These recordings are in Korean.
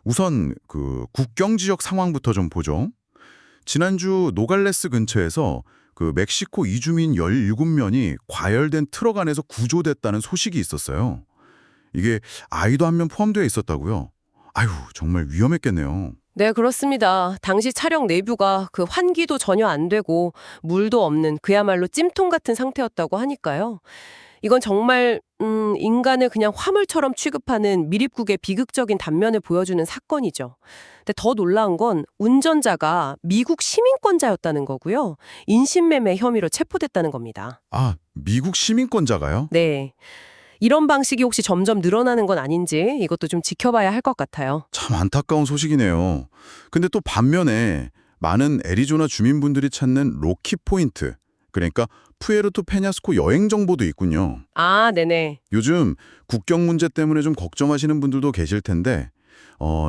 우선 그 국경 지역 상황부터 좀 보죠. 지난주 노갈레스 근처에서 그 멕시코 이주민 17명이 과열된 트럭 안에서 구조됐다는 소식이 있었어요. 이게 아이도 한 명 포함되어 있었다고요? 아유, 정말 위험했겠네요. 네, 그렇습니다. 당시 차량 내부가 그 환기도 전혀 안 되고 물도 없는 그야말로 찜통 같은 상태였다고 하니까요. 이건 정말 인간을 그냥 화물처럼 취급하는 미립국의 비극적인 단면을 보여주는 사건이죠. 근데 더 놀라운 건 운전자가 미국 시민권자였다는 거고요. 인신매매 혐의로 체포됐다는 겁니다. 아, 미국 시민권자가요? 네. 이런 방식이 혹시 점점 늘어나는 건 아닌지 이것도 좀 지켜봐야 할 것 같아요. 참 안타까운 소식이네요. 근데 또 반면에 많은 애리조나 주민분들이 찾는 로키 포인트, 그러니까 푸에르토 페냐스코 여행 정보도 있군요. 아, 네네. 요즘 국경 문제 때문에 좀 걱정하시는 분들도 계실 텐데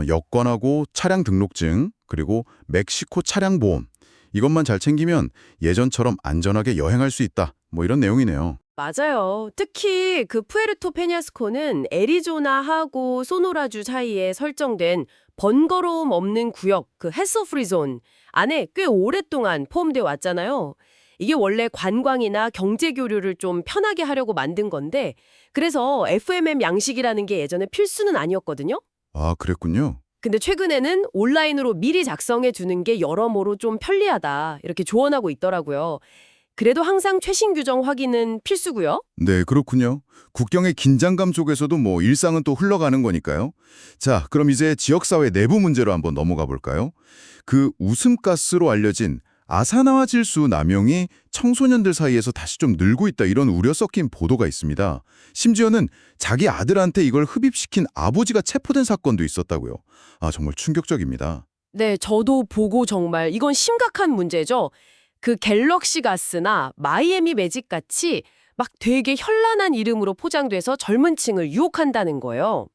여권하고 차량 등록증, 그리고 멕시코 차량 보험, 이것만 잘 챙기면 예전처럼 안전하게 여행할 수 있다. 뭐 이런 내용이네요. 맞아요. 특히 그 푸에르토 페냐스코는 애리조나하고 소노라주 사이에 설정된 번거로움 없는 구역, 그 해서 프리 존 안에 꽤 오랫동안 포함되어 왔잖아요. 이게 원래 관광이나 경제 교류를 좀 편하게 하려고 만든 건데, 그래서 FMM 양식이라는 게 예전에 필수는 아니었거든요. 아, 그랬군요. 근데 최근에는 온라인으로 미리 작성해 주는 게 여러모로 좀 편리하다, 이렇게 조언하고 있더라고요. 그래도 항상 최신 규정 확인은 필수고요. 네, 그렇군요. 국경의 긴장감 속에서도 뭐 일상은 또 흘러가는 거니까요. 자, 그럼 이제 지역사회 내부 문제로 한번 넘어가 볼까요? 그 웃음가스로 알려진 아사나와 질수 남용이 청소년들 사이에서 다시 좀 늘고 있다, 이런 우려 섞인 보도가 있습니다. 심지어는 자기 아들한테 이걸 흡입시킨 아버지가 체포된 사건도 있었다고요. 아, 정말 충격적입니다. 네, 저도 보고 정말 이건 심각한 문제죠. 그 갤럭시 가스나 마이애미 매직 같이 막 되게 현란한 이름으로 포장돼서 젊은 층을 유혹한다는 거예요.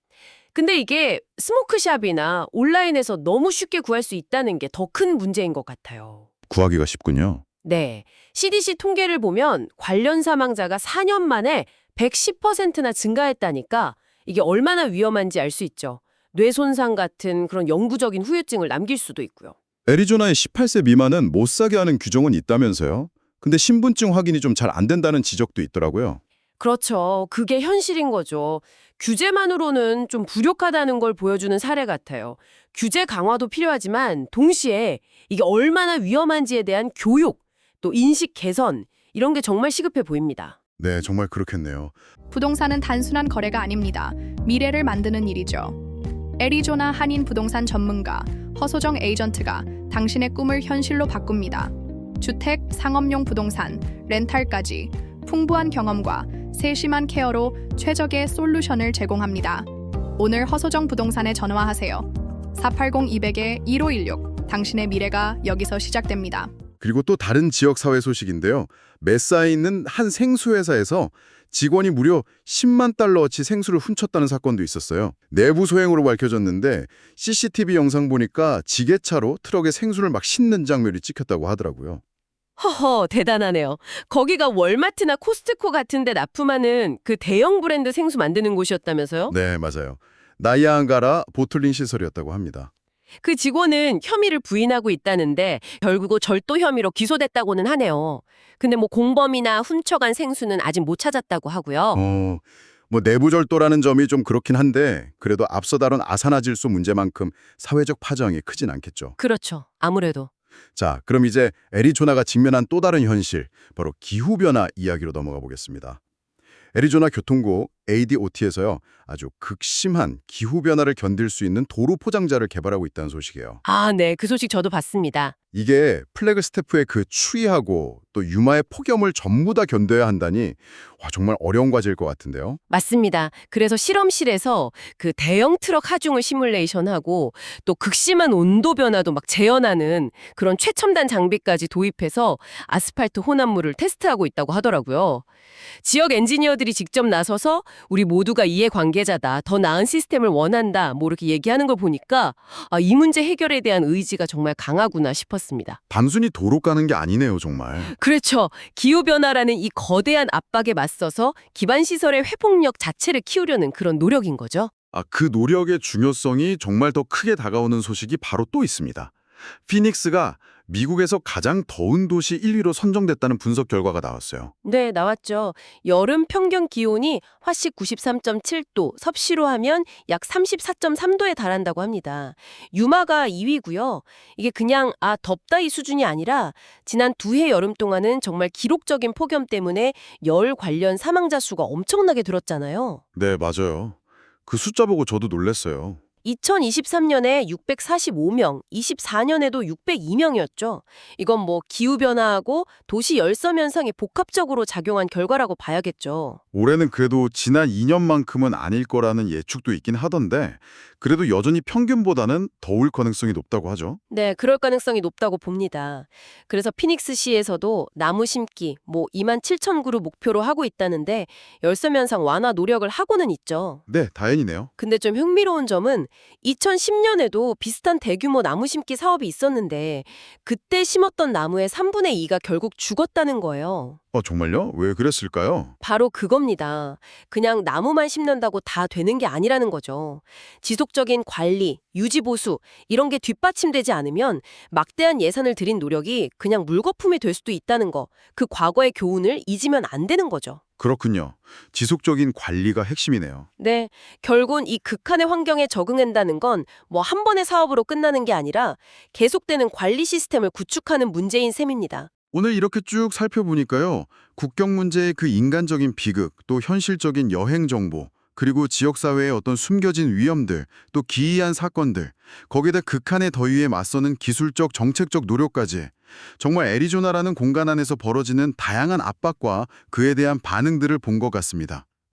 근데 이게 스모크샵이나 온라인에서 너무 쉽게 구할 수 있다는 게 더 큰 문제인 것 같아요. 구하기가 쉽군요. 네, CDC 통계를 보면 관련 사망자가 4년 만에 110%나 증가했다니까 이게 얼마나 위험한지 알 수 있죠. 뇌 손상 같은 그런 영구적인 후유증을 남길 수도 있고요. 애리조나의 18세 미만은 못 사게 하는 규정은 있다면서요? 근데 신분증 확인이 좀 잘 안 된다는 지적도 있더라고요. 그렇죠. 그게 현실인 거죠. 규제만으로는 좀 부족하다는 걸 보여주는 사례 같아요. 규제 강화도 필요하지만 동시에 이게 얼마나 위험한지에 대한 교육, 또 인식 개선, 이런 게 정말 시급해 보입니다. 네, 정말 그렇겠네요. 부동산은 단순한 거래가 아닙니다. 미래를 만드는 일이죠. 애리조나 한인 부동산 전문가 허소정 에이전트가 당신의 꿈을 현실로 바꿉니다. 주택, 상업용 부동산, 렌탈까지 풍부한 경험과 세심한 케어로 최적의 솔루션을 제공합니다. 오늘 허소정 부동산에 전화하세요. 480-200-1516. 당신의 미래가 여기서 시작됩니다. 그리고 또 다른 지역사회 소식인데요. 메사에 있는 한 생수회사에서 직원이 무려 10만 달러어치 생수를 훔쳤다는 사건도 있었어요. 내부 소행으로 밝혀졌는데 CCTV 영상 보니까 지게차로 트럭에 생수를 막 싣는 장면이 찍혔다고 하더라고요. 허허, 대단하네요. 거기가 월마트나 코스트코 같은 데 납품하는 그 대형 브랜드 생수 만드는 곳이었다면서요? 네, 맞아요. 나이아가라 보틀링 시설이었다고 합니다. 그 직원은 혐의를 부인하고 있다는데 결국 절도 혐의로 기소됐다고는 하네요. 근데 뭐 공범이나 훔쳐간 생수는 아직 못 찾았다고 하고요. 뭐 내부 절도라는 점이 좀 그렇긴 한데 그래도 앞서 다룬 아산화질소 문제만큼 사회적 파장이 크진 않겠죠. 그렇죠. 아무래도. 자, 그럼 이제 애리조나가 직면한 또 다른 현실, 바로 기후변화 이야기로 넘어가 보겠습니다. 애리조나 교통국 ADOT에서요, 아주 극심한 기후변화를 견딜 수 있는 도로 포장자를 개발하고 있다는 소식이에요. 아, 네. 그 소식 저도 봤습니다. 이게 플래그스태프의 그 추위하고 또 유마의 폭염을 전부 다 견뎌야 한다니 와, 정말 어려운 과제일 것 같은데요. 맞습니다. 그래서 실험실에서 그 대형 트럭 하중을 시뮬레이션하고 또 극심한 온도 변화도 막 재현하는 그런 최첨단 장비까지 도입해서 아스팔트 혼합물을 테스트하고 있다고 하더라고요. 지역 엔지니어들이 직접 나서서 우리 모두가 이해관계자다, 더 나은 시스템을 원한다, 뭐 이렇게 얘기하는 걸 보니까 이 문제 해결에 대한 의지가 정말 강하구나 싶었습니다. 단순히 도로 까는 게 아니네요, 정말. 그렇죠. 기후변화라는 이 거대한 압박에 맞서서 기반시설의 회복력 자체를 키우려는 그런 노력인 거죠. 그 노력의 중요성이 정말 더 크게 다가오는 소식이 바로 또 있습니다. 피닉스가 미국에서 가장 더운 도시 1위로 선정됐다는 분석 결과가 나왔어요. 네, 나왔죠. 여름 평균 기온이 화씨 93.7도, 섭씨로 하면 약 34.3도에 달한다고 합니다. 유마가 2위고요. 이게 그냥 덥다 이 수준이 아니라 지난 2해 여름 동안은 정말 기록적인 폭염 때문에 열 관련 사망자 수가 엄청나게 늘었잖아요. 네, 맞아요. 그 숫자 보고 저도 놀랐어요. 2023년에 645명, 24년에도 602명이었죠. 이건 뭐 기후변화하고 도시 열섬 현상이 복합적으로 작용한 결과라고 봐야겠죠. 올해는 그래도 지난 2년만큼은 아닐 거라는 예측도 있긴 하던데 그래도 여전히 평균보다는 더울 가능성이 높다고 하죠. 네, 그럴 가능성이 높다고 봅니다. 그래서 피닉스시에서도 나무 심기 27,000그루 목표로 하고 있다는데 열섬 현상 완화 노력을 하고는 있죠. 네, 다행이네요. 근데 좀 흥미로운 점은 2010년에도 비슷한 대규모 나무 심기 사업이 있었는데 그때 심었던 나무의 3분의 2가 결국 죽었다는 거예요. 정말요? 왜 그랬을까요? 바로 그겁니다. 그냥 나무만 심는다고 다 되는 게 아니라는 거죠. 지속적인 관리, 유지 보수 이런 게 뒷받침되지 않으면 막대한 예산을 들인 노력이 그냥 물거품이 될 수도 있다는 거. 그 과거의 교훈을 잊으면 안 되는 거죠. 그렇군요. 지속적인 관리가 핵심이네요. 네, 결국은 이 극한의 환경에 적응한다는 건 한 번의 사업으로 끝나는 게 아니라 계속되는 관리 시스템을 구축하는 문제인 셈입니다. 오늘 이렇게 쭉 살펴보니까요. 국경 문제의 그 인간적인 비극, 또 현실적인 여행 정보, 그리고 지역사회의 어떤 숨겨진 위험들, 또 기이한 사건들, 거기에다 극한의 더위에 맞서는 기술적, 정책적 노력까지 정말 애리조나라는 공간 안에서 벌어지는 다양한 압박과 그에 대한 반응들을 본 것 같습니다.